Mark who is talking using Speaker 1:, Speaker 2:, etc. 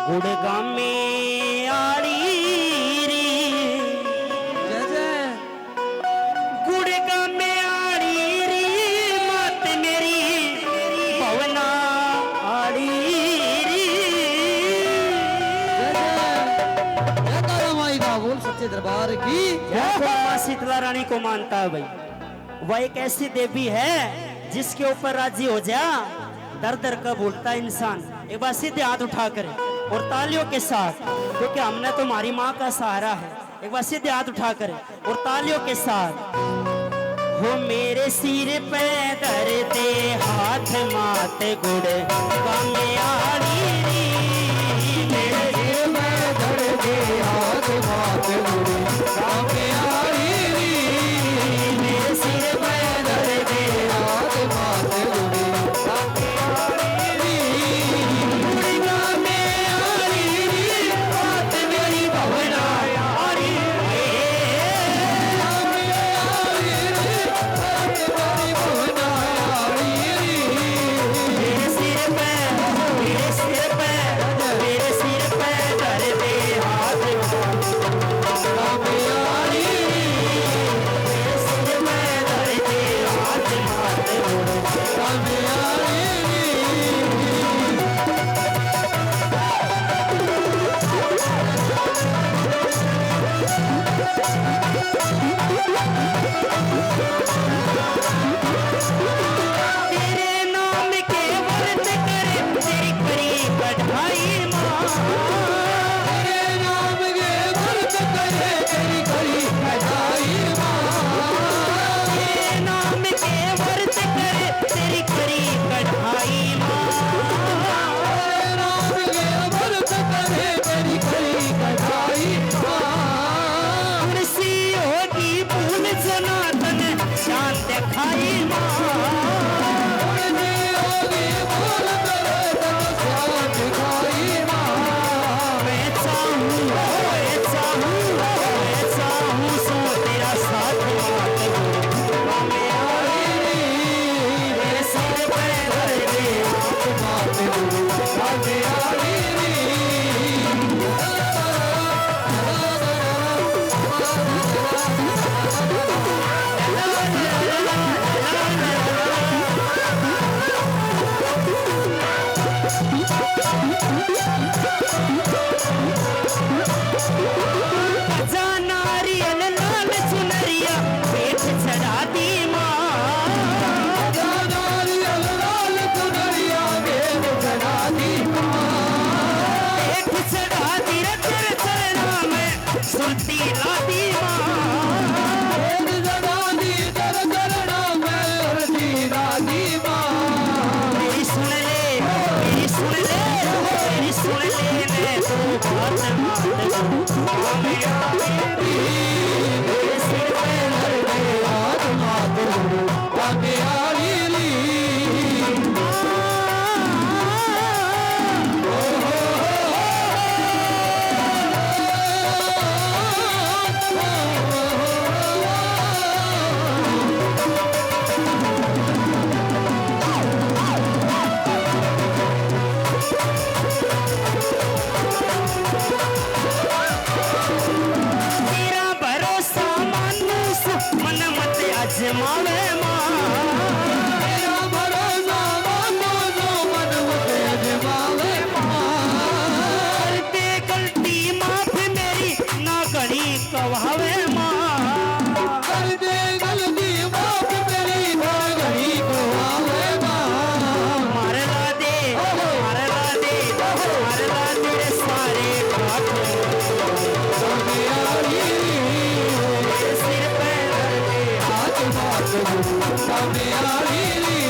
Speaker 1: गुड़गाम में आड़ी री
Speaker 2: जय जय
Speaker 1: गुड़गाम में आड़ी री मत मेरी पवना आड़ी री
Speaker 2: जय जय जय तारा माई का बोल सच्चे दरबार की
Speaker 1: जय। माँ शीतला रानी को मानता है भाई। वह एक ऐसी देवी है जिसके ऊपर राजी हो जा दर दर कब उठता इंसान। एक बार सीधे हाथ उठा कर और तालियों के साथ, क्योंकि हमने तो हमारी माँ का सहारा है। एक बार सीधे हाथ उठा कर और तालियों के साथ। हो मेरे सिर पे धर दे हाथ मात गुड़ गामे आड़ी री। मेरे सिर पे धर दे हाथ मात गुड़ गामे आड़ी री। मेरे सिर पे धर दे हाथ मात गुड़ गामे आड़ी री। गुड़ गामे आड़ी री बात मेरी भवना आड़ी री। मेरे सिर पे धर दे हाथ गामे आड़ी री। मेरे सिर पे धर दे हाथ मात गुड़ गामे आड़ी री। तेरे नाम के व्रत करे तेरी करी कढ़ाई माँ। तेरे नाम के व्रत करे तेरी करी कढ़ाई माँ। तेरे नाम के व्रत करे तेरी करी कढ़ाई माँ। तेरे नाम के व्रत करे तेरी करी कढ़ाई माँ। तुलसी होगी फूल सनातन शांत खाई माँ। नारियल लाल चुनरिया पेट चढ़ा दी माँ। नारियल लाल चुनरिया पेट चढ़ा दी माँ। पेट चढ़ा दी रतर चरणा में सुनती लादी माँ। पेट चढ़ा दी तर चरणा में सुनती लादी माँ। मेरी सुन ले मेरी सुन ले मेरी सुन ले मैं तो बात मेरे सिर पे धर दे हाथ मात गुड़ गामे आड़ी री। तेरा भरोसा मानुस मन मत अजमावे माँ। तेरा भरोसा मानुस मन मत अजमावे माँ। कर दे गलती माफ मेरी ना घड़ी कवावे माँ। कर दे गलती माफ मेरी ना घड़ी कवावे माँ। मार ला दे तेरे सारे घाट गामे आड़ी री। मेरे सिर पे धर दे हाथ मात गुड़ गामे आड़ी री।